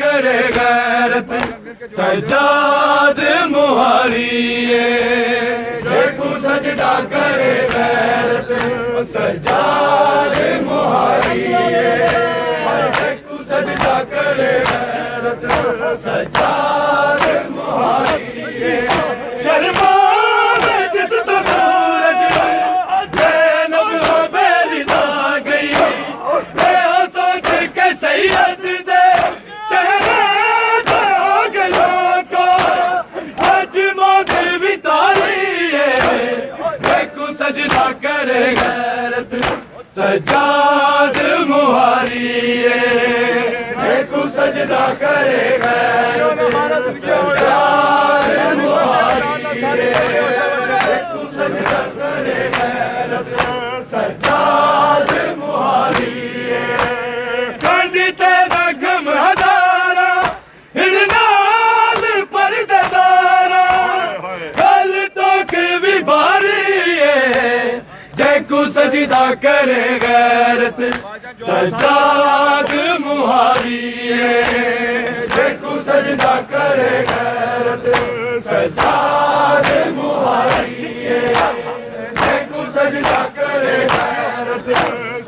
करे गैरत सजाद मुहारिए जेकू सजदा करे गैरत सजाद मुहारिए जेकू सजदा करे गैरत सजाद मुहारिए शर्माद जिस तो सूरज ज़ैनब बेली ना गई मैं सोच के सैयद दे चेहरे हो गया को आज मौत भी तारी है देखो सजदा करे गैरत सजाद मुहारिए देखो सजदा करे गैरत सजाद मुहारिए देखो सजदा करे गैरत सजाद मुहारिए खंडित रगम हजारा हिरनाल परदारा कल तो के भी भारी है जेकू सजदा करे गैरत सजाद मुहारिए जेकू सजदा करे गैरत सजाद मुहारिए जेकू सजदा करे गैरत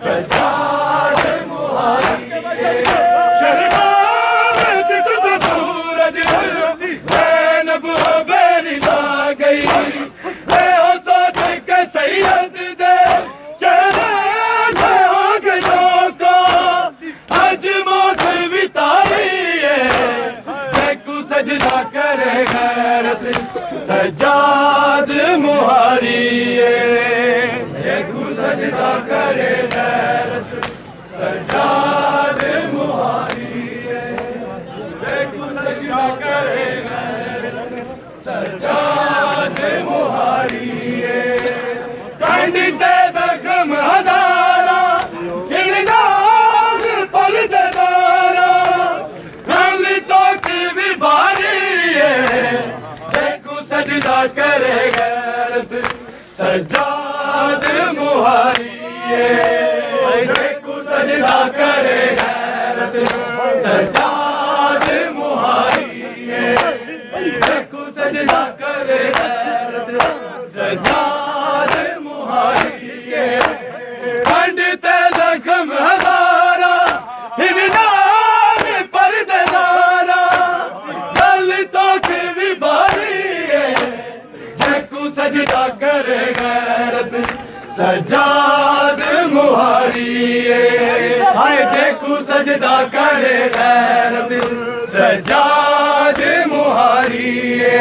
सजाद मुहारिए शर्माद जिस तो सूरज ज़ैनब बेली ना गई मैं सोच के सैयद दे चेहरे हो गया को आज मौत भी तारी है जेकू सजदा करे गैरत सजाद मुहारिए जेकू सजदा करे गैरत सजाद मुहारिए जेकू सजदा करे गैरत सजाद मुहारिए खंडित जख्म हजारा हिरनाल परदारा रंग तो की भी भारी है जेकू सजदा करे गैरत सजाद मुहारिए जेकू सजदा करे गैरत सजाद मुहारिए जेकू सजदा करे गैरत सजाद मुहारिए खंडित जख्म हजारा हिरनाल परदारा गल तो की भी भारी है जेकू सजदा करे गैरत सजाद मुहारिए हाय जेकू सजदा करे गैरत सजाद मुहारिए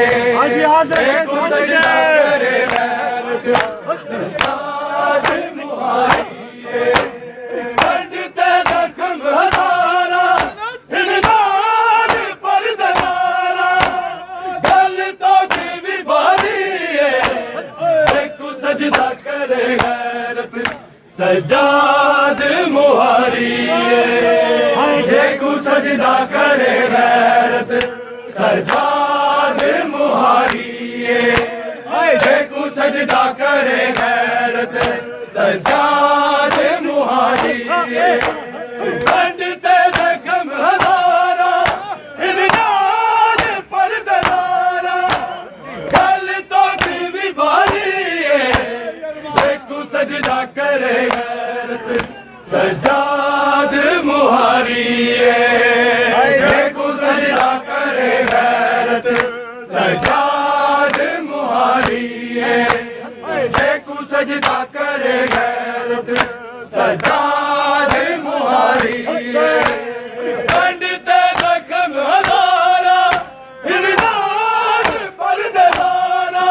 जेकू सजदा करे गैरत सजाद मुहारिए खंडित जख्म हजारा हिरनाल परदारा गल तो की भी भारी है जेकू सजदा करे गैरत सजाद मुहारिए जेकू सजदा करे गैरत सजाद मुहारिए जेकू सजदा करे गैरत सजाद मुहारिए खंडित जख्म हजारा हिरनाल परदारा गल तो की भी भारी है जेकू सजदा करे गैरत सजाद मुहारिए जेकू सजदा करे गैरत सजाद मुहारिए जेकू सजदा करे गैरत सजाद मुहारिए खंडित जख्म हजारा हिरनाल परदारा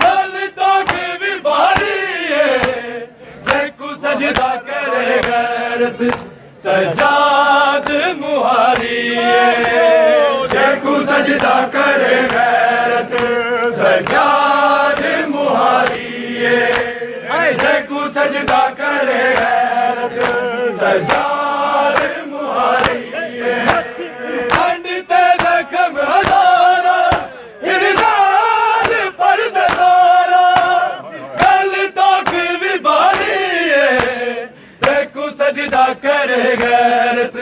गल तो की भी भारी है जेकू सजदा करे गैरत सजाद मुहारिए जेकू सजदा करे गैरत सजाद मुहारिए जेकू सजदा करे गैरत सजाद मुहारिए खंडित जख्म हजारा हिरनाल परदारा गल तो की भी भारी है जेकू सजदा करे गैरत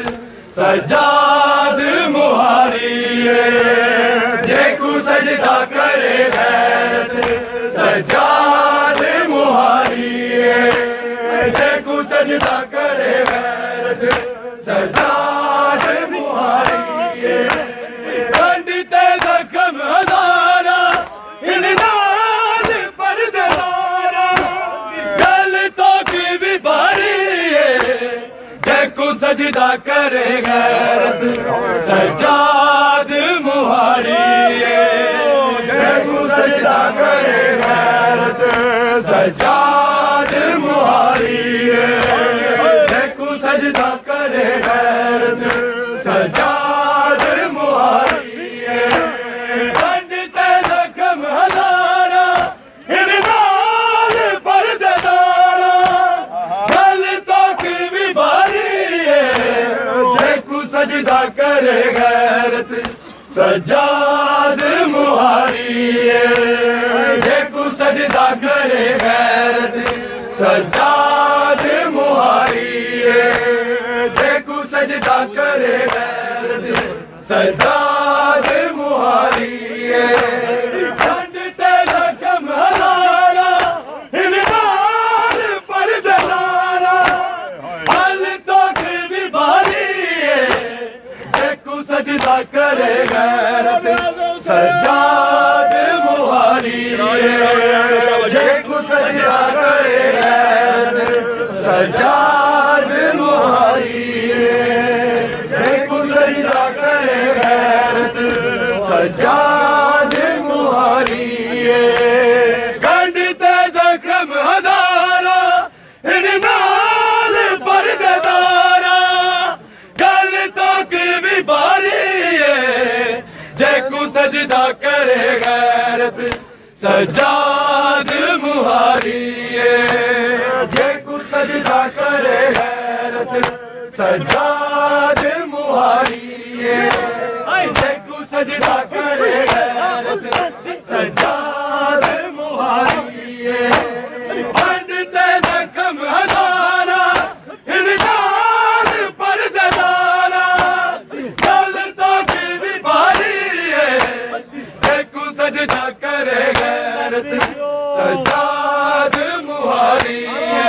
सजाद सजदा करे गैरत सज्जाद मुहारिए जेकू सजदा करे गैरत सज्जाद मुहारिए जेकू सजदा करे गैरत सज्जाद मुहारिए पंडित जख्म हजारा इरनाल परदेदारा गल तक भी भारी जेकू सजदा करे गैरत सज्जाद मुहारिए जेकू सजदा करे गैरत सज्जाद मुहारिए जेकू सजदा करे गैरत सज्जाद मुहारिए पंडित जख्म हजारा इरनाल परदेदारा गल तक भी भारी जेकू सजदा करे गैरत सज्जाद मुहारिए जेकू सजदा करे गैरत सज्जाद मुहारिए जेकू सजदा करे गैरत सज्जाद मुहारिए खंडित जख्म हजारा इरनाल परदेदारा गल तक भी भारी जेकू सजदा करे गैरत सज्जाद मुहारिए जेकू सजदा करे गैरत सज्जाद मुहारिए जेकू सजदा करे गैरत सज्जाद मुहारिए पंडित जख्म हजारा इरनाल परदेदारा गल तक भी भारी जेकू सजदा करे गैरत सज्जाद मुहारिए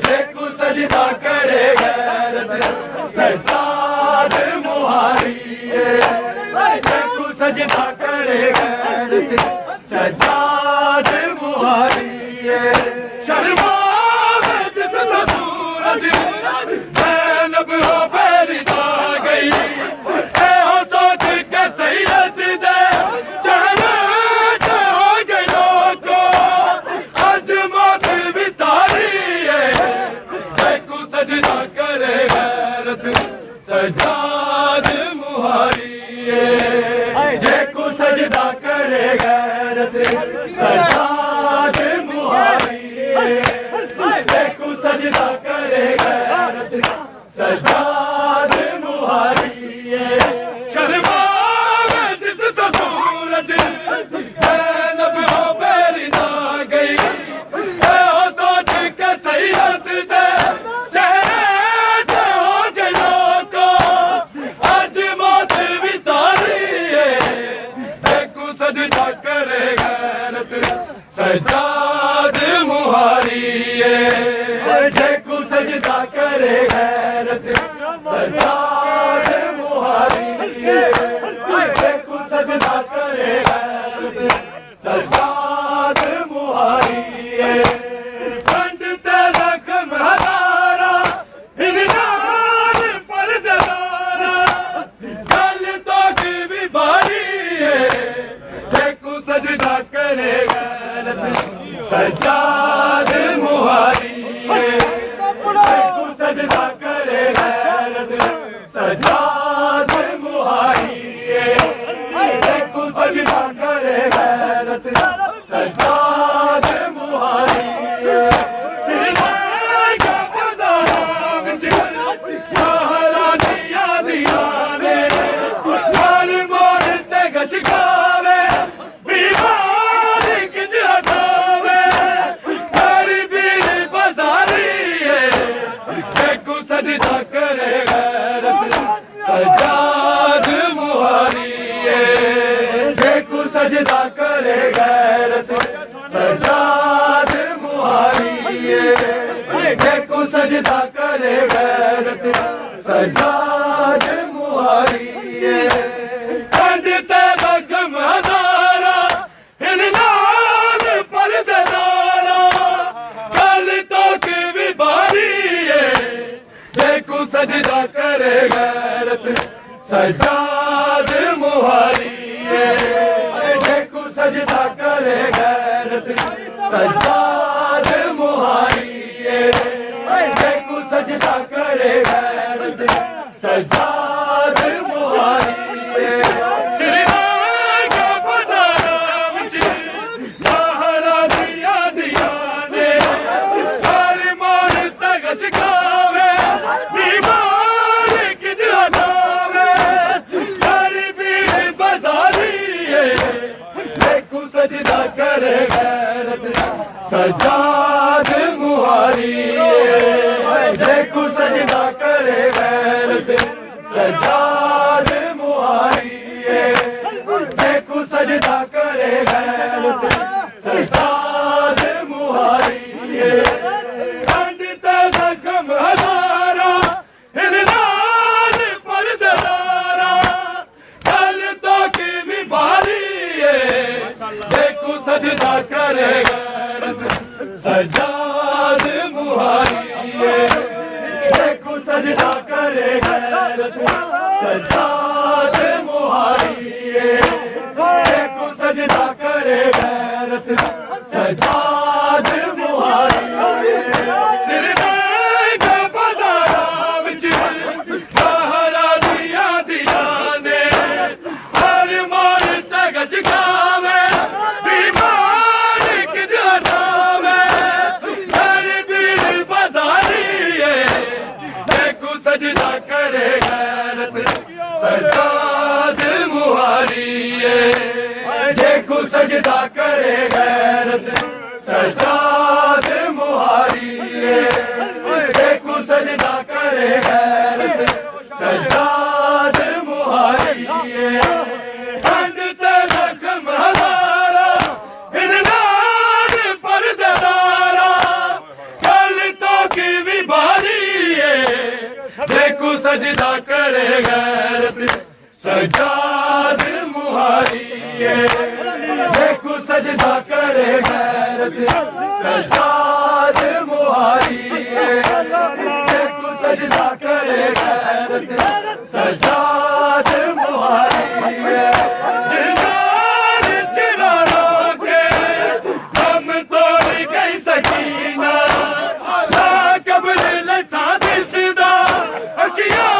जेकू सजदा करे गैरत सज्जाद मुहारिए जेकू सजदा करे गैरत सज्जाद मुहारिए शर्मा में जिसदा सूरज ज़ैनब हो पैरिदा गई ए हो सोच के सैयद दे चेहरे हो गई को आज मौत भी तारी जेकू सजदा करे गैरत सज्जाद मुहारिए जेकू सजदा करे गैरत सज्जाद मुहारिए जेकू सजदा करे गैरत सज्जाद मुहारिए शर्मा में जिसदा सूरज ज़ैनब हो पैरिदा गई ए हो सोच के सैयद दे चेहरे हो गई को आज मौत भी तारी जेकू सजदा करे गैरत सज्जाद मुहारिए जेकू सजदा करे गैरत सज्जाद मुहारिए जेकू सजदा करे गैरत सज्जाद मुहारिए पंडित जख्म हजारा इरनाल परदेदारा गल तक भी भारी जेकू सजदा करे गैरत सज्जाद मुहारिए जेकू सजदा करे गैरत सज्जाद मुहारिए जेकू सजदा करे गैरत सज्जाद मुहारिए शिकावे बीमार किज हटावे गरीबी बाजारी जेकू सजदा करे गैरत सज्जाद मुहारिए जेकू सजदा करे गैरत सज्जाद मुहारिए जेकू सजदा करे गैरत सज्जाद मुहारिए पंडित जख्म हजारा इरनाल परदेदारा गल तक भी भारी जेकू सजदा मुहारी जेको सजदा करे गैरत सज्जाद मुहारी जेको सजदा करे गैरत सज्जाद मुहारी श्रीराम का बजारा विच बाहरा दिया दिया ने हर मोर तक सिखावे बीमार किज हटावे हर बीर बजारी जेको सजदा करे गैरत सज्जाद मुहारी जेको सजदा करे गैरत सज्जाद मुहारी जेको सजदा करे गैरत सज्जाद मुहारी पंडित जख्म हजारा हिलनार पर दरारा कल तो की भी भारी जेको सजदा करे गैरत सज्जाद मुहारी जेको सजदा करे गैरत सज्जाद मुहारी जेको सजदा करे गैरत सज्जाद मुहारी सिरदार का बजारा विच बाहरा दिया दिया ने हर मोर तक सिखावे बीमार किज हटावे हर बीर बजारी जेको सजदा करे गैरत सज्जाद मुहारी जेको सजदा करे गैरत सज्जाद मुहारी जेको सजदा करे गैरत सज्जाद मुहारी पंडित जख्म हजारा हिलनार पर दरारा कल तो की भी भारी जेको सजदा करे गैरत सज्जाद मुहारी जेको सजदा करे गैरत सज्जाद मुहारी जेको सजदा करे गैरत सज्जाद मुहारी जिनार चिराना के हम तोड़ गई सकीना ना कब्र लता दिसदा अखियां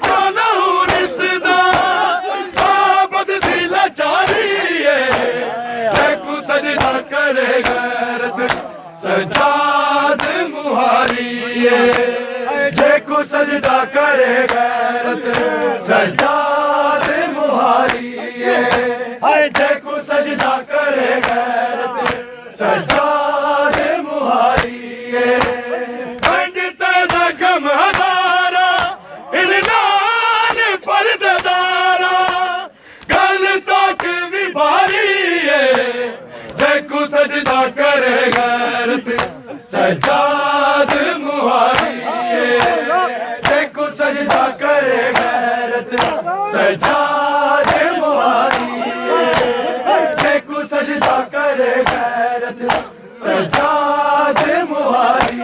जो लहू रिसदा आबद दिला चारी जेको सजदा करे गैरत सज्जाद मुहारी जेको सजदा करे गैरत सज्जाद मुहारी जेको सजदा करे गैरत सज्जाद मुहारी पंडित जख्म हजारा हिलनार पर दरारा गल तक भी भारी जेको सजदा करे गैरत सज्जाद मुहारी जेको सजदा करे गैरत सज्जाद मुहारी जेको सजदा करे गैरत सज्जाद मुहारी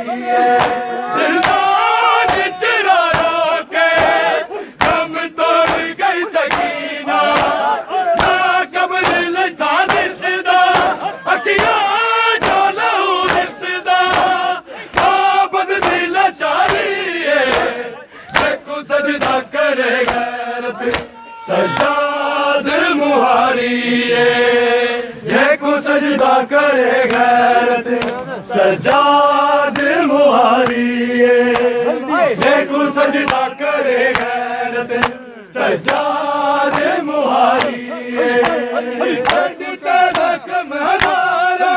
दिलदार चिराना के हम तोड़ गई सकीना ना कब्र लता दिसदा अखियां जो लहू रिसदा आबद दिला चारी जेको सजदा करे गैरत सज्जाद मुहारी जेको सजदा करे गैरत सज्जाद मुहारी जेको सजदा करे गैरत सज्जाद मुहारी पंडित जख्म हजारा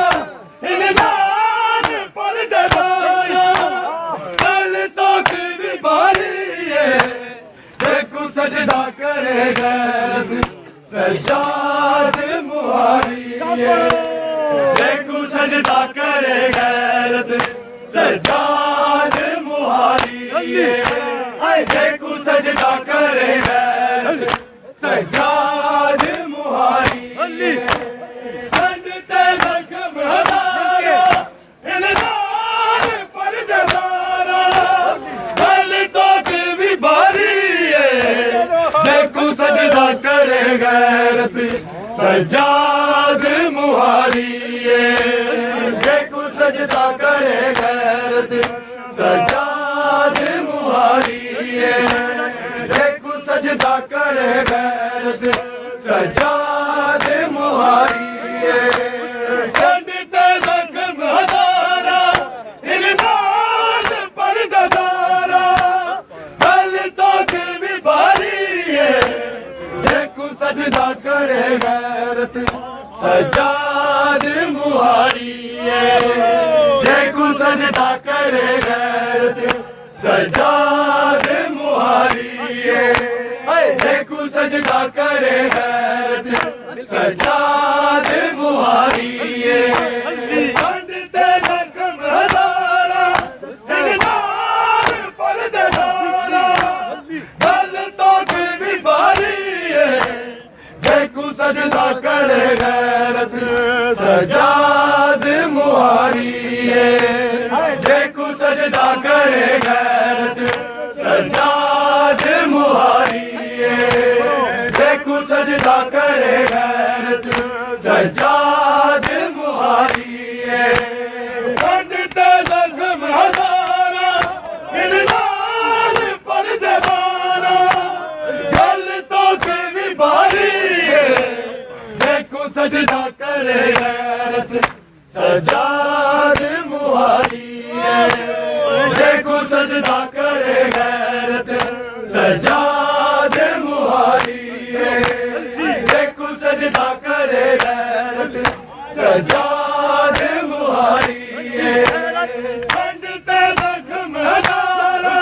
हिलनार पर दरारा कल तो की भी भारी जेको सजदा करे गैरत सज्जाद मुहारी जेको सजदा करे गैरत सज्जाद मुहारी जेको सजदा करे गैरत सज्जाद मुहारी पंडित जख्म हजारा हिलनार पर दरारा कल तो की भी भारी जेको सजदा करे गैरत सज्जाद मुहारिए जेकू सजदा करे गैरत सज्जाद मुहारिए जेकू सजदा करे गैरत सज्जाद मुहारिए कंडते जख्म हजारा इल्जाम पर ददारा गल तो दिल भी भारी है जेकू सजदा करे गैरत सज्जाद मुहारिए जेकू सजदा करे गैरत सज्जाद मुहारिए जेकू सजदा करे गैरत सज्जाद मुहारिए कंडते जख्म हजारा इल्जाम पर ददारा गल तो दिल भी भारी है जेकू सजदा करे गैरत सज्जाद मुहारिए जेकू सजदा करे गैरत सज्जाद मुहारिए जेकू सजदा करे गैरत सज्जाद मुहारिए कंडते जख्म हजारा इल्जाम पर ददारा गल तो दिल भी भारी है जेकू सजदा करे गैरत सज्जाद मुहारिए जेकू सजदा करे गैरत सज्जाद मुहारिए जेकू सजदा करे गैरत सज्जाद मुहारिए कंडते जख्म हजारा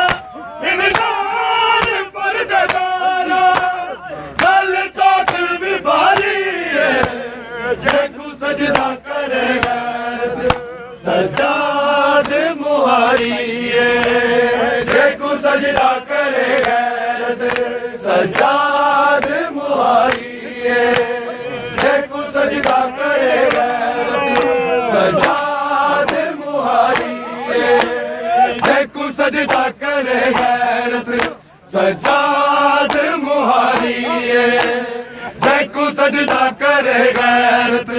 इल्जाम पर ददारा गल तो दिल भी भारी है जेकू सजदा करे गैरत सज्जाद मुहारिए जेकू सजदा करे गैरत सज्जाद मुहारिए जेकू सजदा करे गैरत सज्जाद मुहारिए जेकू सजदा करे गैरत सज्जाद मुहारिए जेकू सजदा करे गैरत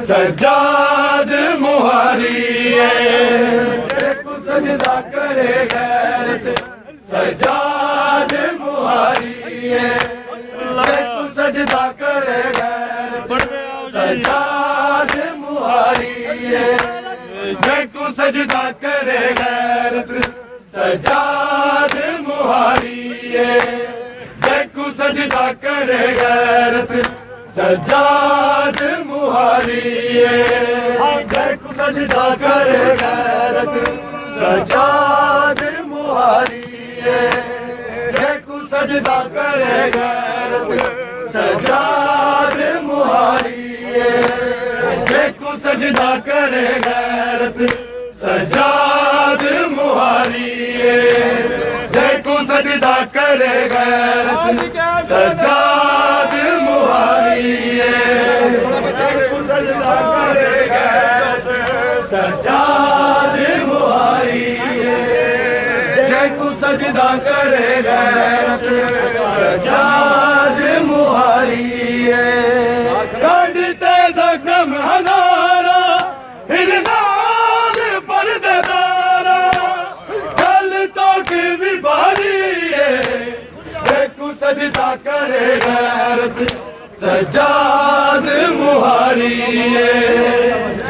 सज्जाद मुहारिए जेकू सजदा करे गैरत सज्जाद मुहारिए जेकू सजदा करे गैरत सज्जाद मुहारिए जेकू सजदा करे गैरत सज्जाद मुहारिए जेकू सजदा करे गैरत सज्जाद मुहारिए जेकू सजदा करे गैरत सज्जाद मुहारिए जेकू सजदा करे गैरत सज्जाद मुहारिए जेकू सजदा करे गैरत सज्जाद मुहारिए जेकू सजदा करे गैरत सज्जाद मुहारिए जेकू सजदा करे गैरत सज्जाद मुहारिए जेकू सजदा करे गैरत सज्जाद मुहारिए कंडते जख्म हजारा इल्जाम पर ददारा गल तो दिल भी भारी है जेकू सजदा करे गैरत सज्जाद मुहारिए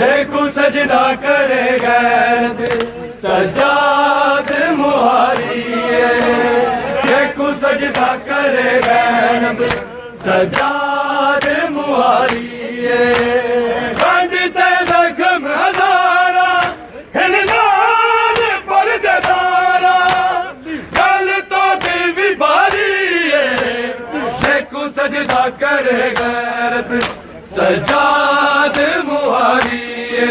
जेकू सजदा करे गैरत सज्जाद मुहारिए जेकू सजदा करे गैरत सज्जाद मुहारिए कंडते जख्म हजारा इल्जाम पर ददारा गल तो दिल भी भारी है जेकू सजदा करे गैरत सज्जाद मुहारिए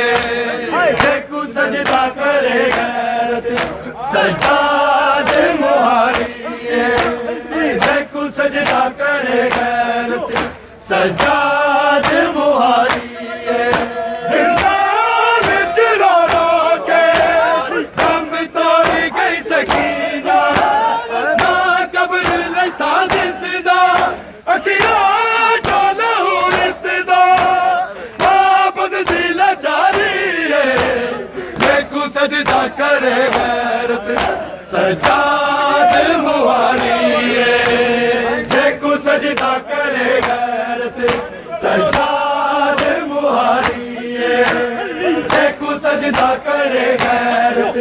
जेकू सजदा करे गैरत सज्जाद मुहारिए जेकू सजदा करे गैरत सज्जाद मुहारिए जिंदान चुरा के दम तोड़ गई सकीना ना कब्र लेता जिंदा अखियां सजदा करे गैरत सजाद मुहारिए जेको सजदा करे गैरत सजाद मुहारिए जेको सजदा करे गैरत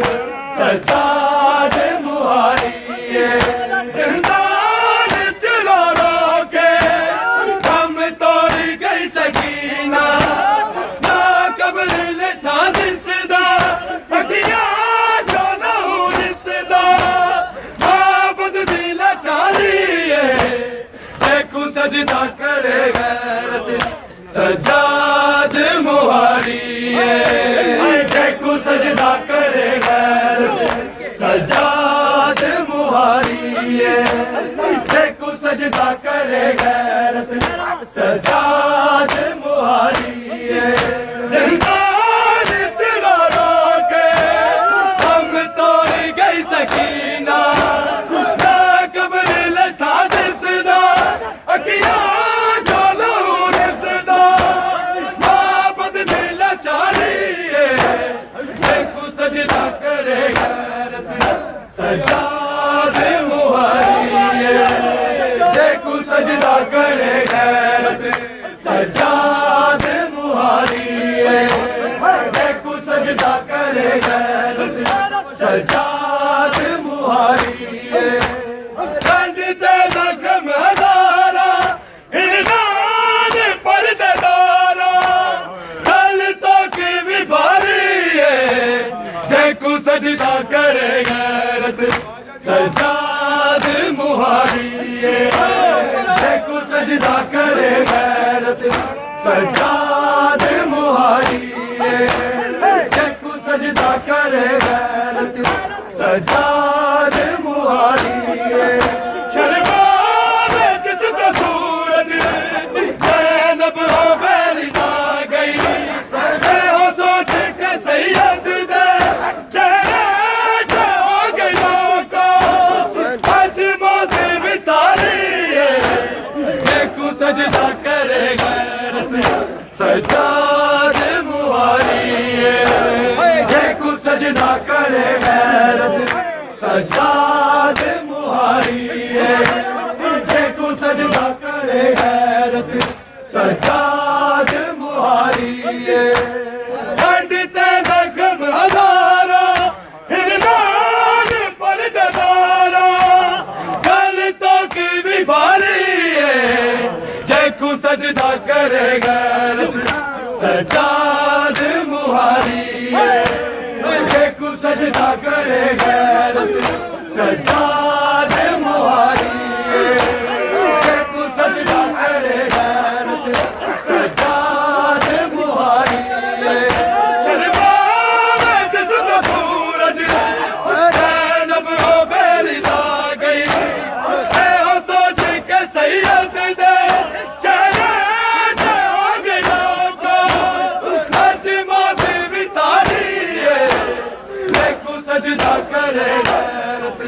सजाद मुहारिए जिंदान चलो रोके हम तोड़ गई सकीना ना कब्र लिथा दिसदा अखियां जो लहू दिसदा माबुद दी लाचारिए जेको सजदा करे गैरत सजाद मुहारिए जेको सजदा करे गैरत सजाद मुहारिए जेको सजदा करे गैरत सजाद मुहारिए जिंदान चलो रोके हम तोड़ गई सकीना ना कब्र लथा दिसदा अखियां जो लहू दिसदा माबुद दी लाचारिए जेको सजदा करे गैरत सजाद मुहारिए जेको सजदा करे गैरत सजाद मुहारिए जेको सजदा करे गैरत सजाद मुहारिए कंड ते जख्म हजारा इनान पर्देदारा गल तो की भी भारी है जेको सजदा करे गैरत सजाद मुहारिए जेको सजदा करे गैरत सजाद मुहारिए जेको सजदा करे गैरत सजाद मुहारिए शर्माद जिसका सूरज ज़ैनब हो बैरिदा गई सजे हो सोच के सैयद दे चेहरे हो गई लोको आज मौत बितारी जेको सजदा करे गैरत सजाद मुहारिए जेको सजदा करे गैरत सजाद मुहारिए जेको सजदा करे गैरत सजाद मुहारिए कंड ते जख्म हजारा हिरनान पर्देदारा गल तो की भी भारी है जेको सजदा करे गैरत सजाद मुहारिए जेको सजदा करे गैरत सजाद मुहारिए जेको सजदा करे गैरत सजाद मुहारिए शर्माद जिसका सूरज ज़ैनब हो बैरिदा गई ए हो सोच के सैयद दे चेहरे हो गई लोको आज मौत बितारी जेको सजदा करे गैरत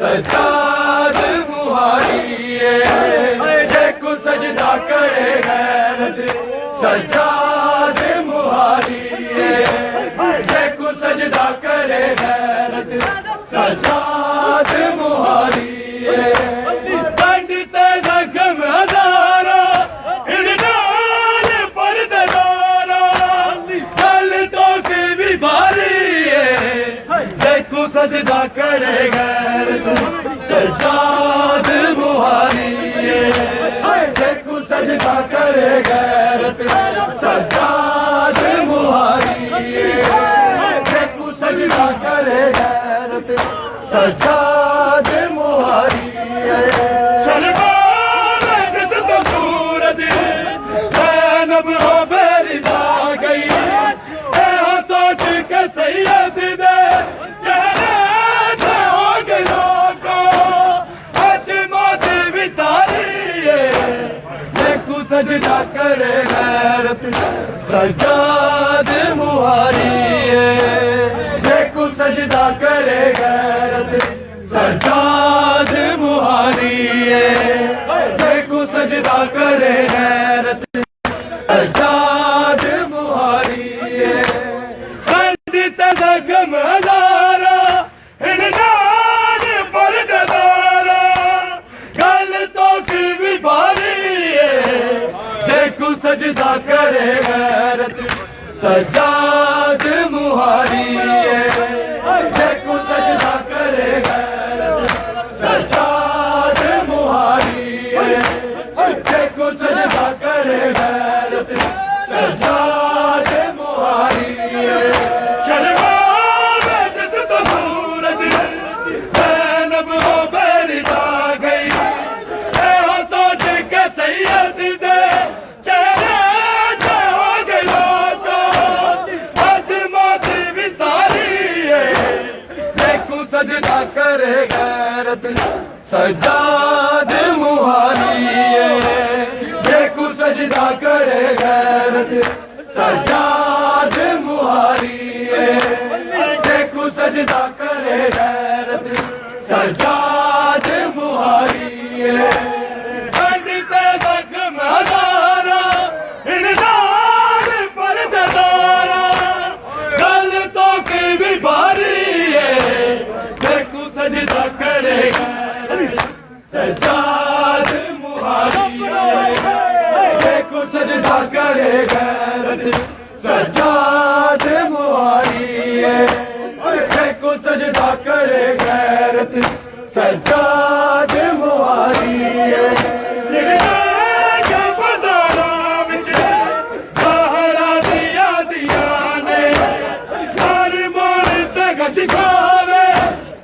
सजाद मुहारिए जेको सजदा करे गैरत सजाद मुहारिए जेको सजदा करे गैरत सजाद मुहारिए कंड ते जख्म हजारा इल्जाम पर्देदारा गल तो की भी भारी है जेको सजदा करे गैरत सजाद मुहारिए जेको सजदा करे गैरत सजाद मुहारिए जेको सजदा करे गैरत सजाद मुहारिए शर्माद जिसका सूरज ज़ैनब हो बैरिदा गई ए हो सोच के सैयद दे चेहरे हो गई लोको आज मौत बितारी जेको सजदा करे गैरत सजाद मुहारिए जेको सजदा करे गैरत सजाद मुहारिए जेको सजदा करे गैरत सजाद मुहारिए कंड ते जख्म सजदा करे गैरत सजाद मुहारी जेको सजदा करे गैरत सजाद मुहारी जेको सजदा करे गैरत सजाद मुहारी शर्मा में जिस तो सूरज ज़ैनब हो बेरी जा गई हो सोच के सैयद दे चेहरे जो हो गया तो आज मौत भी तारी देखो सजदा करे गैरत सजाद मुहारी देखो सजदा करे गैरत सजाद मुहारी देखो सजदा करे गैरत सजाद मुहारी पंडित जख्म हजारा इनदार पर्दारा गल तो के भी भारी देखो सजदा करे गैरत सजाद मुहारी देखो सजदा करे गैरत सजाद मुहारी देखो सजदा करे गैरत सजाद मुहारी शिखावे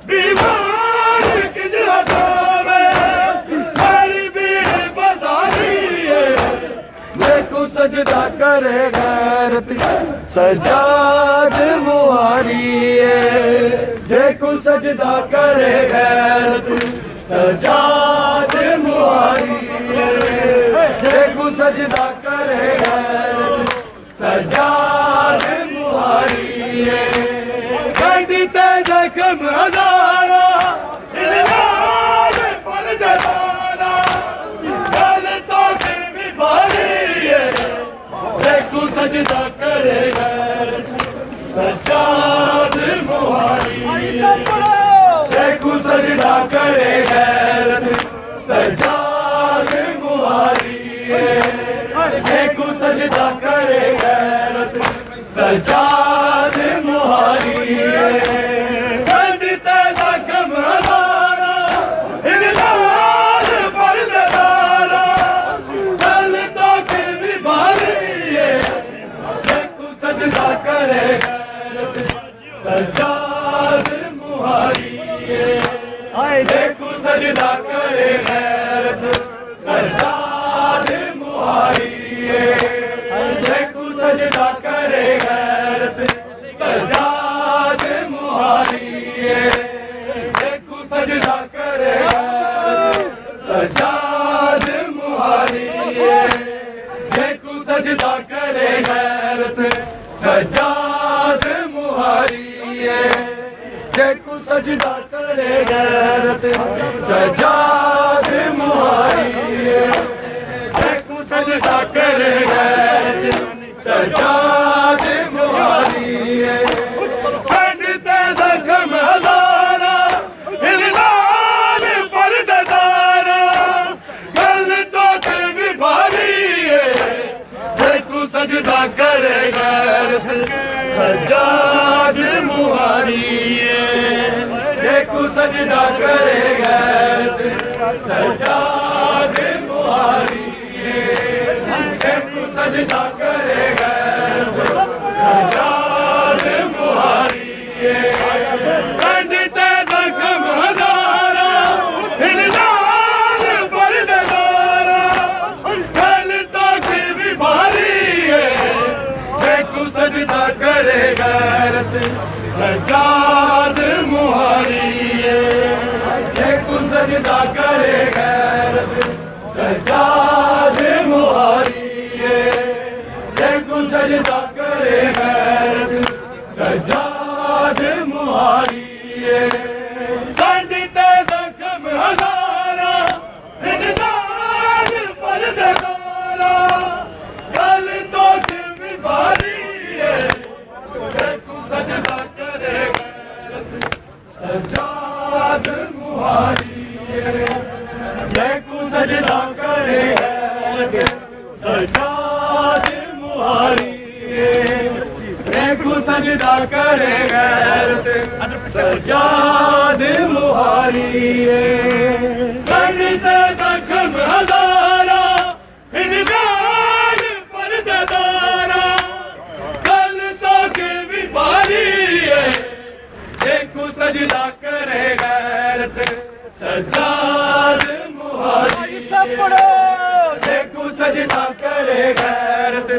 बीमार किजरा ठावे हरी बीड़ बजारी देखो सजदा करे गैरत सजाद मुहारी देखो सजदा करे गैरत सजाद मुहारी देखो सजदा करे गैरत सजाद मुहारी पंडित जख्म हजारा इल्हाम पर्दारा गल तो के भी भारी देखो सजदा करे गैरत सजाद मुहारी देखो सजदा करे गैरत सजाद मुहारी देखो सजदा करे गैरत सजाद मुहारी पंडित जख्म हजारा इल्हाम पर्दारा गल तो के भी भारी देखो सजदा करे गैरत सजाद मुहारी देखो सजदा करे गैरत सजाद मुहारी देखो सजदा करे गैरत सजाद मुहारी देखो सजदा करे गैरत सजाद मुहारी देखो सजदा करे गैरत सजाद मुहारी देखो सजदा करे गैरत सजाद मुहारी देखो सजदा करे गैरत सजाद मुहारी पंडित जख्म हजारा इल्हाम पर्दारा गल तो के भी भारी देखो सजदा करे गैरत सजाद मुहारी देखो सजदा करे गैरत सजाद मुहारी देखो सजदा करे गैरत सजाद मुहारी पंडित जख्म हजारा इल्हाम पर्दारा गल तो के भी भारी देखो सजदा करे गैरत सजाद मुहारी देखो सजदा करे गैरत सजाद मुहारी देखो सजदा करे गैरत सजाद मुहारी पंडित जख्म हजारा इनदार पर्दारा गल तो के भी भारी देखो सजदा करे गैरत सजाद मुहारी देखो सजदा करे गैरत सजाद सजदा करे गैरत सजाद मुहारिए करते जख्म हजारा हिंदगार पर्ददारा कल तो के भी बारी है देखो सजदा करे गैरत सजाद मुहारिए देखो सजदा करे गैरत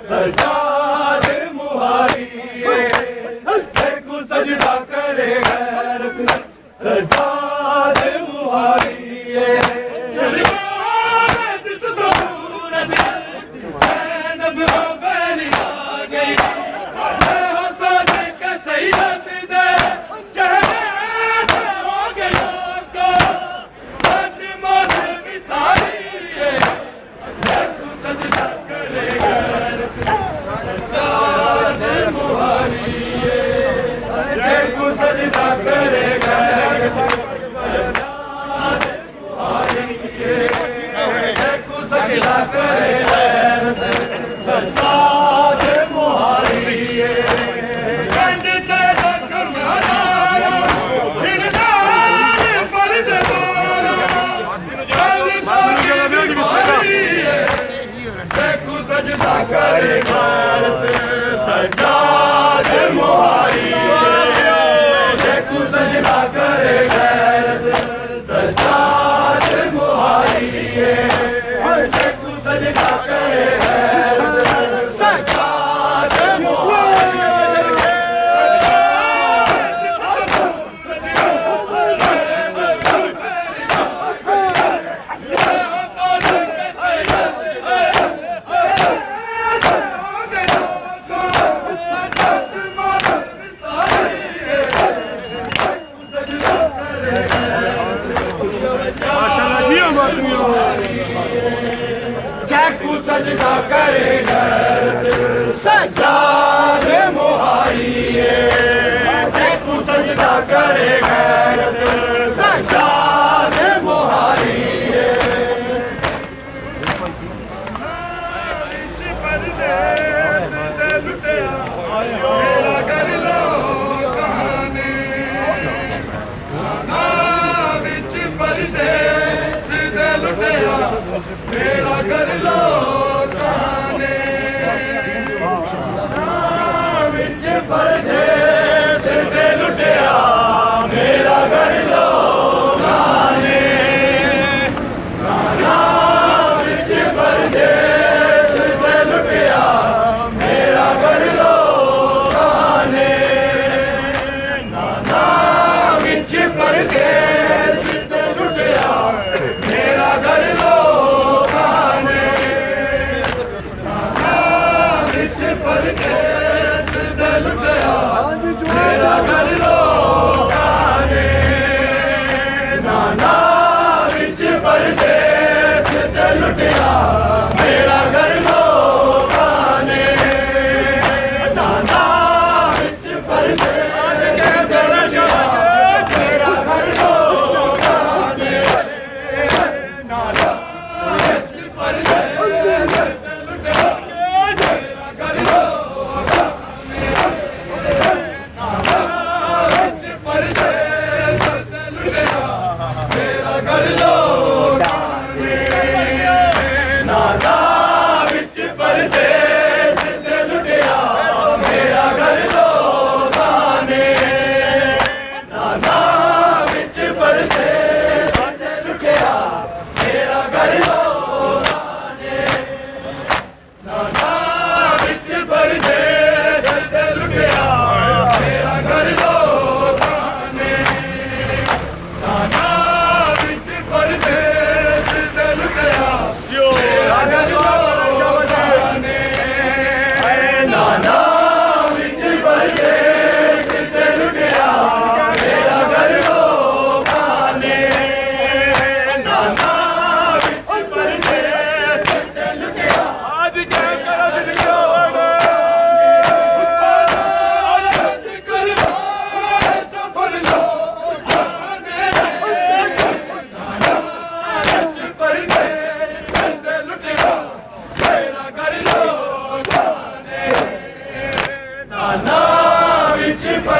सजाद मुहारिए देखो सजदा करे गैरत सजाद मुहारिए जिस बहूरत नब बैली आ गई हो तो देख सैयद दे चेहरे हो गया को आज मौत बिताई देखो सजदा करे गैरत सजाद मुहारिए देखो सजदा करे गैरत सजाद मुहारिए देखो सजदा करे गैरत सजाद मुहारिए कंडते जख्म हजारा हिंदगार पर्ददारा कल साके मुहारिए देखो सजदा करे गैरत सजाद मुहारिए देखो सजदा करे गैरत सजाद मुहारिए देखो सजदा करे गैरत सजाद मुहारिए देखो सजदा करे गैरत सजाद मुहारिए देखो सजदा करे गैरत सजाद मुहारिए मेरा कर लो कहानी विच परदेस दे लुटिया मेरा कर लो कहानी विच परदेस दे लुटिया मेरा कर लो कहानी विच परदेस दे लुटिया मेरा कर लो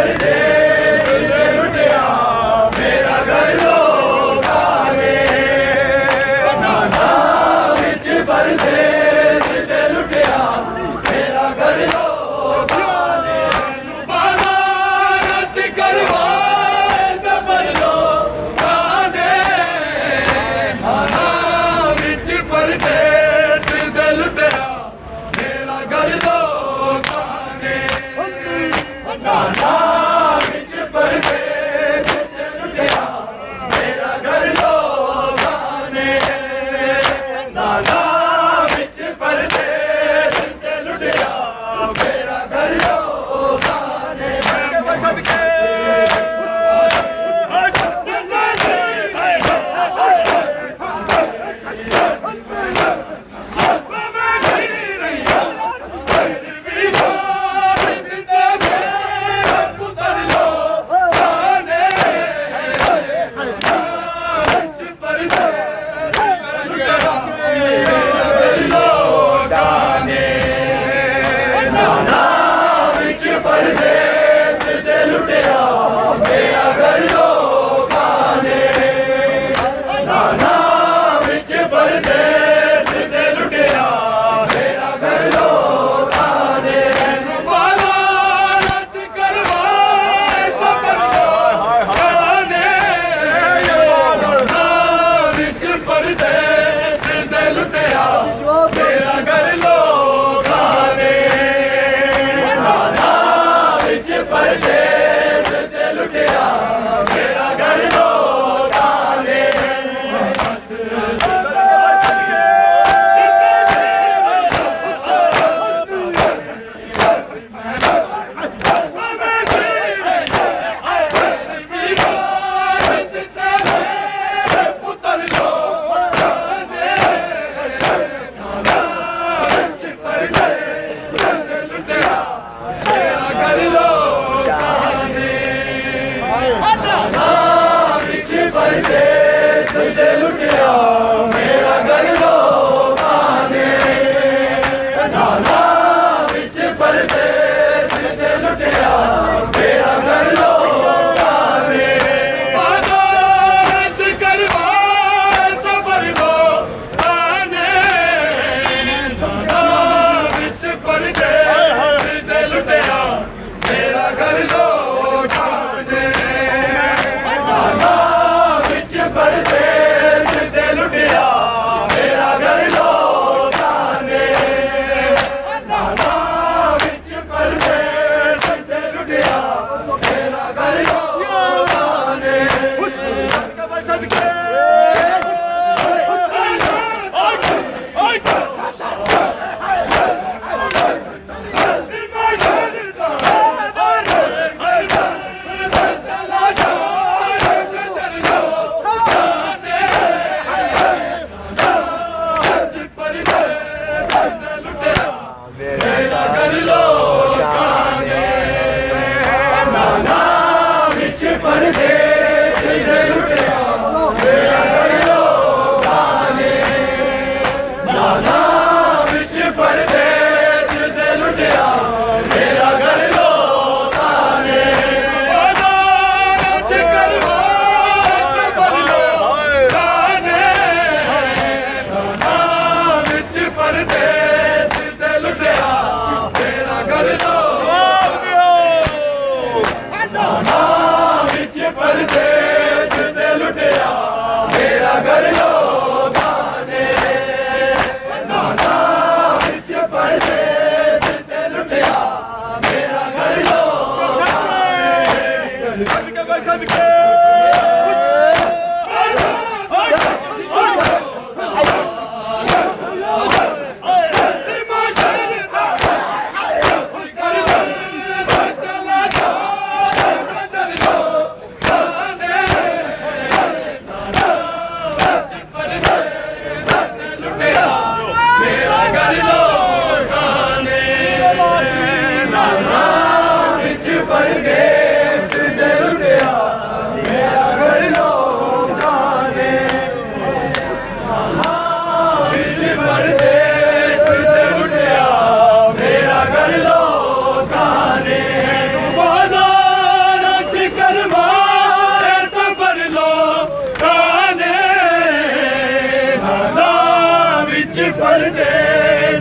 परदेस दे लुटिया मेरा घर लोकां ने नाना विच परदेस दे लुटिया मेरा घर लोकां ने बाबा रच करवाए सफर लोकां ने नाना विच परदेस दे लुटिया मेरा घर लोकां ने नाना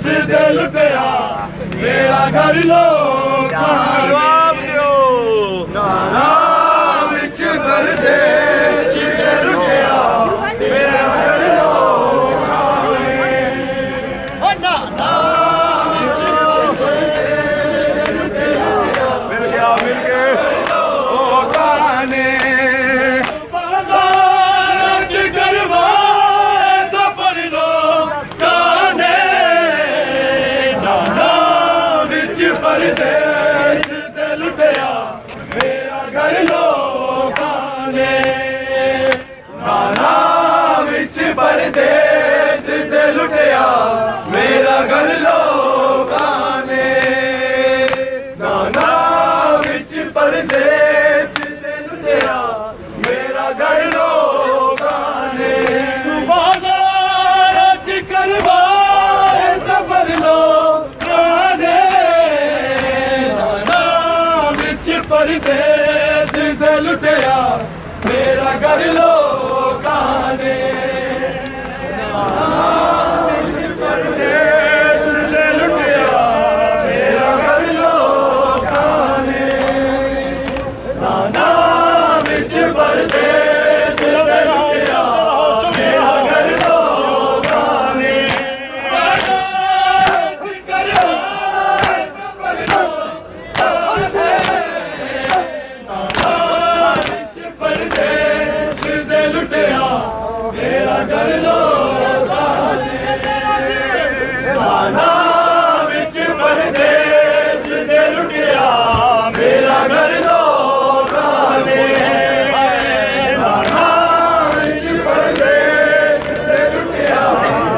ਦੇ ਲੁੱਟਿਆ ਮੇਰਾ ਘਰ ਲੋਕਾਂ ਨੇ ਨਾਰਾ ਵਿੱਚ ਪਰਦੇਸ ਦੇ ਲੁੱਟਿਆ ਮੇਰਾ ਘਰ ਲੋਕਾਂ ਨੇ ਓ ਨਾਰਾ ਵਿੱਚ ਪਰਦੇਸ ਦੇ ਲੁੱਟਿਆ ਮਿਲ ਗਿਆ ਲੋਕਾਂ ਨੇ ਬਾਜ਼ਾਰ ਚ ਕਰਵਾਏ ਸਫਰ ਲੋਕਾਂ ਨੇ ਨਾਰਾ ਵਿੱਚ ਪਰਦੇਸ ਤੇ ਲੁੱਟਿਆ ਮੇਰਾ ਘਰ ਲੋਕਾਂ ਨੇ ਨਾਰਾ ਵਿੱਚ ਪਰਦੇਸ ਤੇ ਲੁੱਟਿਆ ਮੇਰਾ ਘਰ ਲੋਕਾਂ ਨੇ ਨਾਰਾ ਵਿੱਚ ਪਰਦੇਸ ਤੇ ਲੁੱਟਿਆ ਮੇਰਾ ਘਰ ਲੋਕਾਂ ਨੇ ਬਾਜ਼ਾਰ ਚ ਕਰਵਾਏ ਸਫਰ ਲੋਕਾਂ ਨੇ ਨਾਰਾ ਵਿੱਚ ਪਰਦੇਸ ਤੇ ਲੁੱਟਿਆ ਮੇਰਾ ਘਰ ਲੋਕਾਂ ਨੇ ਨਾਰਾ ਵਿੱਚ ਪਰਦੇਸ ਤੇ ਲੁੱਟਿਆ ਮੇਰਾ ਘਰ ਲੋਕਾਂ ਨੇ ਨਾਰਾ ਵਿੱਚ ਪਰਦੇਸ ਤੇ ਲੁੱਟਿਆ ਮੇਰਾ ਘਰ ਲੋਕਾਂ ਨੇ ਬਾਜ਼ਾਰ ਚ ਕਰਵਾਏ ਸਫਰ ਲੋਕਾਂ ਨੇ ਨਾਰਾ ਵਿੱਚ ਪਰਦੇਸ ਤੇ ਲੁੱਟਿਆ ਮੇਰਾ ਘਰ ਲੋਕਾਂ ਨੇ ਨਾਰਾ ਵਿੱਚ ਪਰਦੇਸ ਤੇ ਲੁੱਟਿਆ ਮੇਰਾ ਘਰ ਲੋਕਾਂ ਨੇ ਨਾਰਾ ਵਿੱਚ ਪਰਦੇਸ ਤੇ ਲੁੱਟਿਆ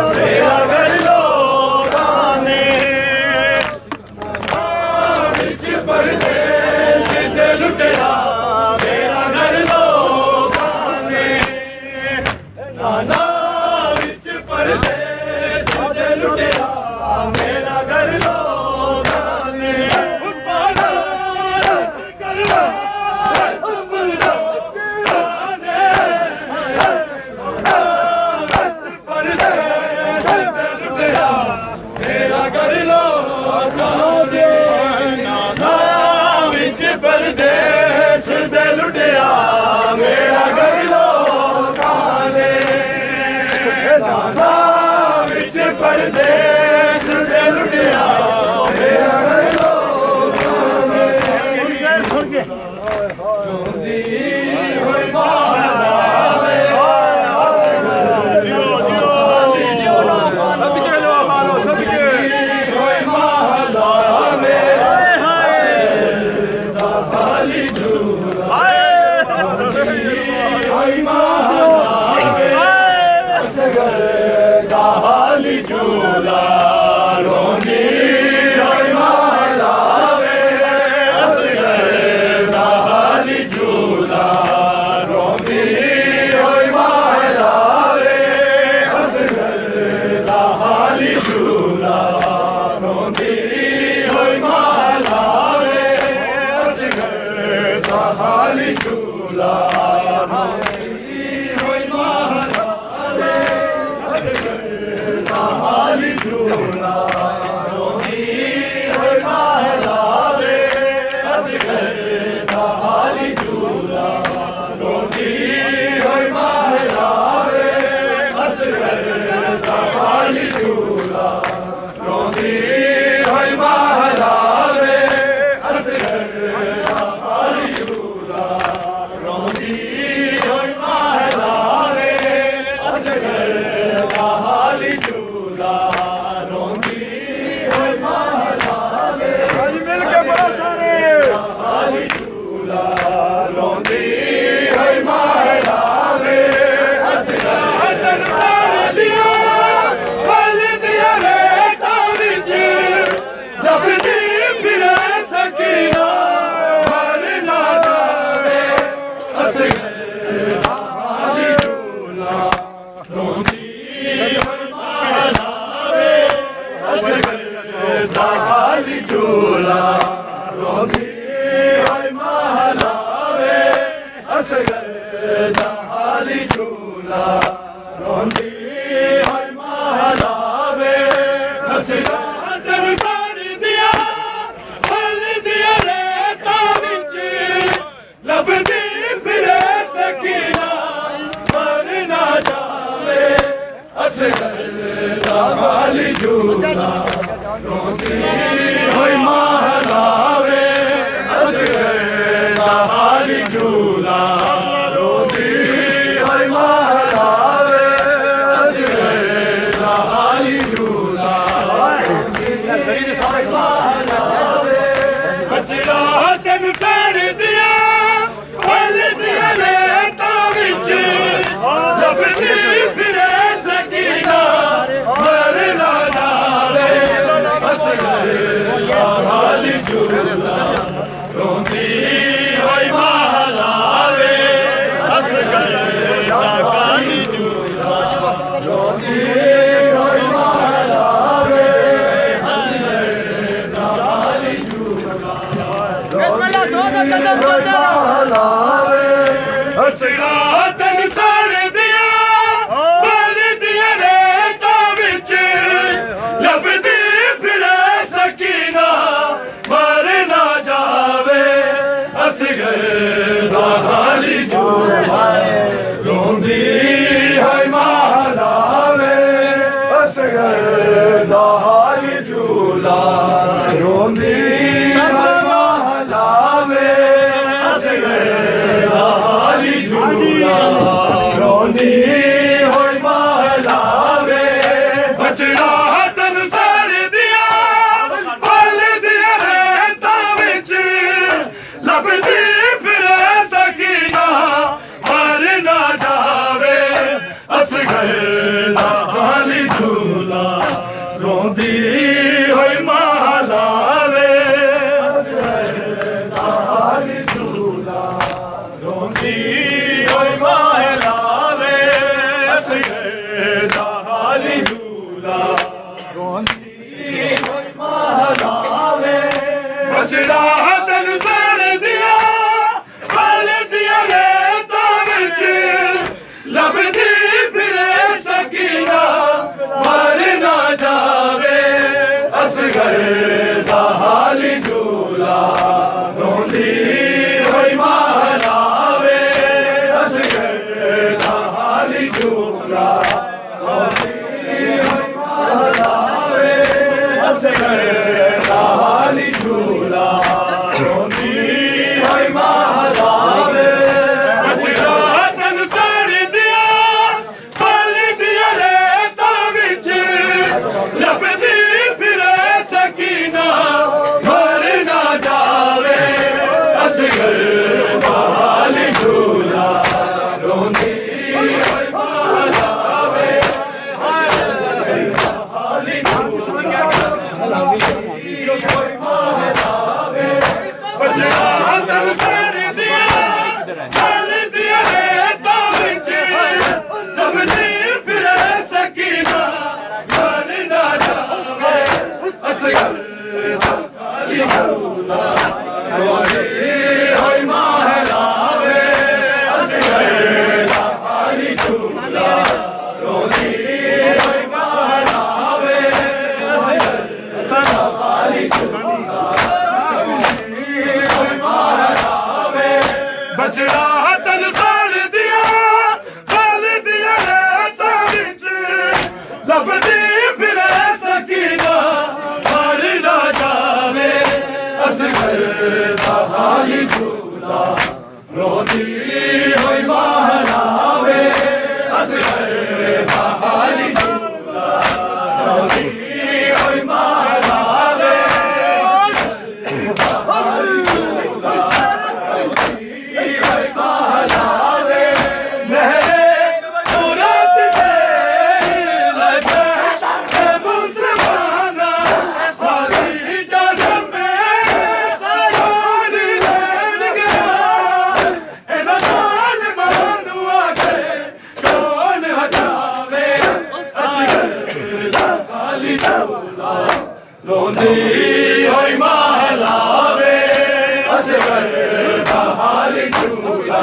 ਮੇਰਾ ਘਰ ਲੋਕਾਂ ਨੇ ਵਿੱਚ ਪਰਦੇਸ ਤੇ ਲੁੱਟਿਆ ਮੇਰਾ ਘਰ ਲੋਕਾਂ ਨੇ ਨਾਰਾ ਵਿੱਚ ਪਰਦੇਸ ਤੇ ਲੁੱਟਿਆ ਮੇਰਾ ਘਰ ਲੋਕਾਂ ਨੇ ਬਾਜ਼ਾਰ ਚ ਕਰਵਾਏ ਸਫਰ ਲੋਕਾਂ ਨੇ ਨਾਰਾ ਵਿੱਚ ਪਰਦੇਸ ਤੇ ਲੁੱਟਿਆ ਮੇਰਾ ਘਰ ਲੋਕਾਂ ਨੇ ਨਾਰਾ ਵਿੱਚ ਪਰਦੇਸ ਤੇ ਲੁੱਟਿਆ ਮੇਰਾ ਘਰ ਲੋਕਾਂ ਨੇ ਨਾਰਾ ਵਿੱਚ ਪਰਦੇਸ ਤੇ ਲੁੱਟਿਆ ਮੇਰਾ ਘਰ ਲੋਕਾਂ ਨੇ ਸੁਣ ਕੇ ਰੋਂਦੀ ਹੋਈ ਮਾਲਾਵੇ ਸਦਕੇ ਲੋ ਹਾਲੋ ਸਦਕੇ ਹੋਈ ਮਾਲਾਵੇ ਹਾਲੀ ਜੂਲਾ ਹੋਈ ਮਾਲਾਵੇ ਅਸਗਰ ਦਾ ਹਾਲੀ ਜੂਲਾ ਰੋਂਦੀ ਹੋਈ ਮਾਲਾਵੇ ਅਸਗਰ ਦਾ ਹਾਲੀ ਜੂਲਾ ਰੋਂਦੀ ਹੋਈ ਮਾਲਾਵੇ ਅਸਗਰ ਦਾ ਹਾਲੀ ਜੂਲਾ ਰੋਂਦੀ ਹੋਈ ਮਾਲਾਵੇ ਅਸਗਰ ਦਾ ਹਾਲੀ ਜੂਲਾ ਰੋਂਦੀ ਹੋਈ ਮਾਲਾਵੇ ਅਸਗਰ ਦਾ ਹਾਲੀ ਜੂਲਾ ਰੋਂਦੀ ਹੋਈ ਮਾਲਾਵੇ ਅਸਗਰ ਦਾ ਹਾਲੀ ਜੂਲਾ ਰੋਂਦੀ ਹੋਈ ਮਾਲਾਵੇ ਅਸਗਰ ਦਾ ਹਾਲੀ ਜੂਲਾ ਰੋਂਦੀ ਹੋਈ ਮਾਲਾਵੇ ਅਸਗਰ ਦਾ ਹਾਲੀ ਜੂਲਾ ਰੋਂਦੀ ਹੋਈ ਮਾਲਾਵੇ ਅਸਗਰ ਦਾ ਹਾਲੀ ਜੂਲਾ ਰੋਂਦੀ ਹੋਈ ਮਾਲਾਵੇ ਅੱਜ ਮਿਲ ਕੇ ਬੜਾ ਸਾਰੇ ਹਾਲੀ ਜੂਲਾ ਰੋਂਦੀ ਹੋਈ ਮਾਲਾਵੇ ਅਸਗਰ ਤਨਸਾਰੀਆਂ ਬਲਦੀਆਂ ਰੇਤਾਂ ਵਿੱਚ ਜਪਦੀ ਫਿਰੇ ਸਕੀਨਾ ਮਰ ਨਾ ਜਾਵੇ ਅਸਗਰ ਦਾ ਹਾਲੀ ਜੂਲਾ ਰੋਂਦੀ ਹੋਈ ਮਾਲਾਵੇ ਅਸਗਰ ਦਾ ਹਾਲੀ ਜੂਲਾ ਰੋਂਦੀ ਹੋਈ ਮਾਲਾਵੇ ਅਸਗਰ ਦਾ ਹਾਲੀ ਜੂਲਾ ਰੋਂਦੀ ਹੋਈ ਮਾਲਾਵੇ ਅਸਗਰ रोंदी होई महलावे असगर दा हाली झूला रोंदी होई महलावे असगर दा हाली झूला बचड़ा तेन कर दिया फल दिया लेता विच लभदी फिरे सकीना मर ना जावे असगर दा हाली झूला रोंदी होई महलावे असगर दा हाली झूला रोंदी होई महलावे असगर दा हाली झूला महलावे असगा तन साड़ दिया बल दिया रेता विच लभदी फिरे सकीना मर ना जावे असगर दा हाली झूला रोंदी है महलावे असगर दा हाली झूला रोंदी है महलावे असगर दा हाली झूला रोंदी होई महलावे बचड़ा तन साड़ दिया फल दिया रेता विच लभदी फिरे सकीना मर ना जावे असगर दा हाली झूला रोंदी होई महलावे असगर दा हाली झूला रोंदी होई महलावे असगर दा हाली झूला रोंदी होई महलावे बचड़ा तन साड़ दिया फल दिया रेता विच लभदी फिरे सकीना मर ना जावे असगर दा हाली झूला रोंदी होई महलावे असगर दा हाली झूला रोंदी होई महलावे असगर दा हाली झूला रोंदी होई महलावे बचड़ा तन साड़ दिया फल दिया रेता विच लभदी फिरे सकीना मर ना जावे असगर दा हाली झूला रोंदी होई महलावे असगर दा हाली झूला रोंदी होई महलावे बचड़ा तन साड़ दिया फल दिया रेता विच लभदी फिरे सकीना मर ना जावे असगर दा हाली झूला रोंदी होई महलावे असगर दा हाली झूला रोंदी होई महलावे असगर दा हाली झूला रोंदी होई महलावे बचड़ा तन साड़ दिया फल दिया रेता विच लभदी फिरे सकीना मर ना जावे असगर दा हाली झूला रोंदी होई महलावे असगर दा हाली झूला रोंदी होई महलावे मेरे सूरत पे लगे मुसलमाना हाली इजाजत में हाली लेन गया एदा जान मानू आके कौन हटावे असगर दा हाली झूला रोंदी होई महलावे असगर दा हाली झूला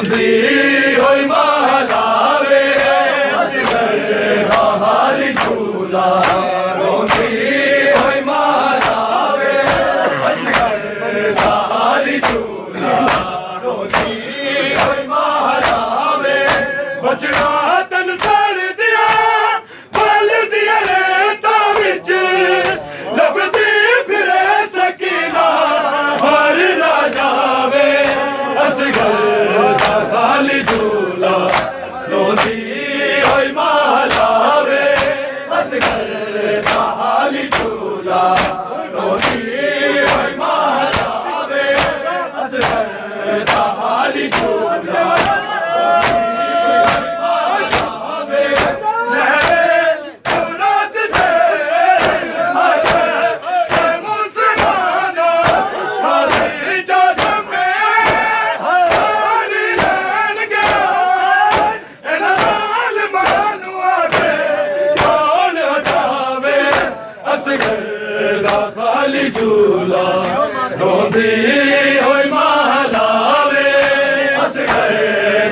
रोंदी होई महला वे असगर दा हाली झूला रोंदी होई महला वे असगर दा हाली झूला रोंदी होई महला वे बचड़ा तन साड़ दिया बल दिया रेता विच लभदी फिरे सकीना मर ना जावे असगर दा खाली झूला रोंदी होई महला वे असगर दा खाली झूला रोंदी होई महला वे असगर दा खाली झूला खाली झूला रोंदी होई महला वे असगर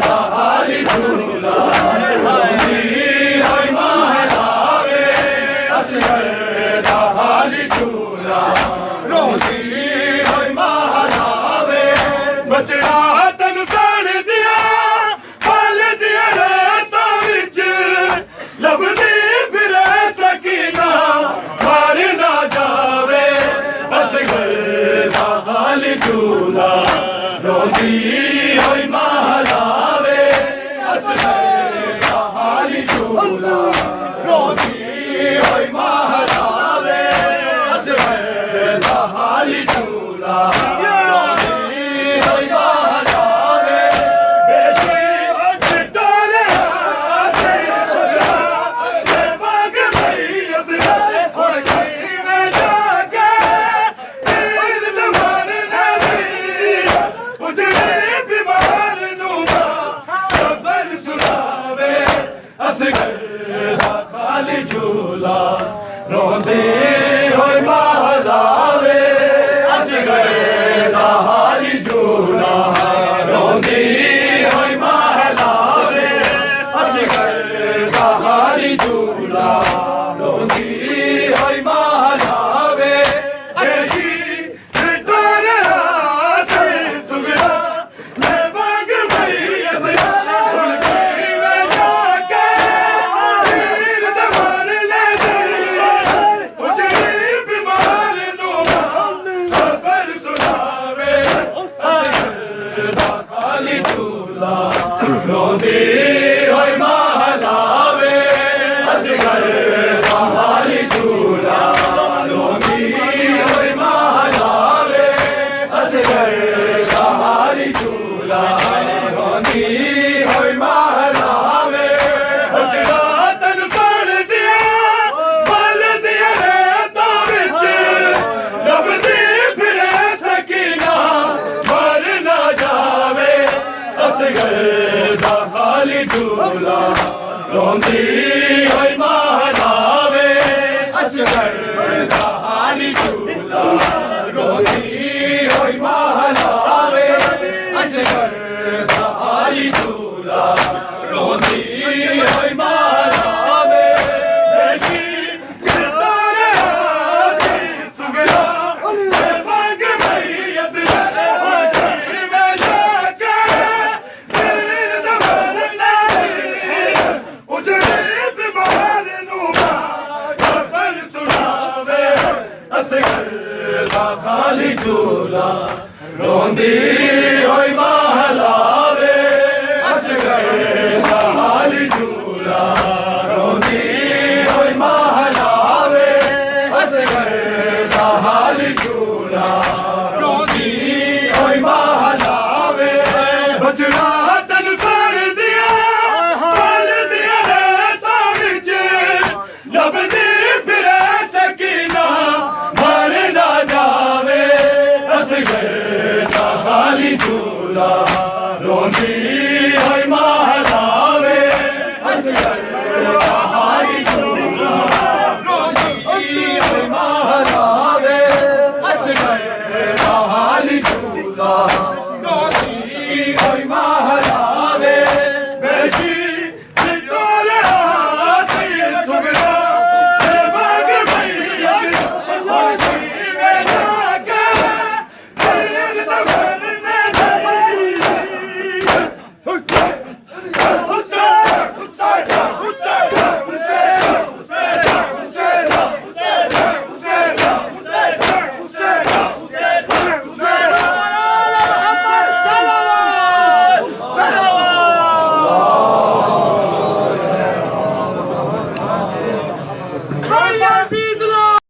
दा खाली झूला रोंदी होई महला वे असगर दा खाली झूला रोंदी होई महला वे बचड़ा तन साड़ दिया बल दिया रेता विच लभदी फिरे सकीना मर ना जावे असगर दा खाली झूला रोंदी होई महला वे असगर दा खाली झूला रोंदी होई महला वे असगर दा खाली झूला रोंदी होई महला वे बेशी चिट्टाले हाथे सगरा ले बाग भई अबरा हुण गई मैं जाके तेरे ज़मान नज़ीर उजड़े बीमार नूमा खबर सुनावे असगर दा खाली झूला रोंदी होई महला वे असगर दा खाली झूला रोंदी होई महला वे असगर दा खाली झूला रोंदी होई महला वे बेशी चिट्टाले हाथे सुगरा ले बाग भई अबरा हुण गई मैं जाके तेरे ज़मान नज़ीर उजड़ी बीमार नूमा खबर सुनावे असगर दा खाली झूला रोंदी होई महला वे असगर दा खाली झूला रोंदी होई महला वे असगर दा खाली झूला रोंदी होई महला वे बचड़ा तन साड़ दिया बल दिया रेता विच लभदी फिरे सकीना मर ना जावे असगर दा खाली झूला रोंदी होई महला वे असगर दा खाली झूला रोंदी होई महला वे असगर दा खाली झूला रोंदी होई महला वे बेशी चिट्टाले हाथे सुगरा ले बाग भई अबरा हुण गई मैं जाके तेरे ज़मान नज़ीर उजड़े बीमार नूमा खबर सुनावे असगर दा खाली झूला रोंदी होई महला वे असगर दा खाली झूला रोंदी होई महला वे असगर दा खाली झूला रोंदी होई महला वे बचड़ा तन साड़ दिया बल दिया रेता विच लभदी फिरे सकीना मर ना जावे असगर दा खाली झूला रोंदी होई महला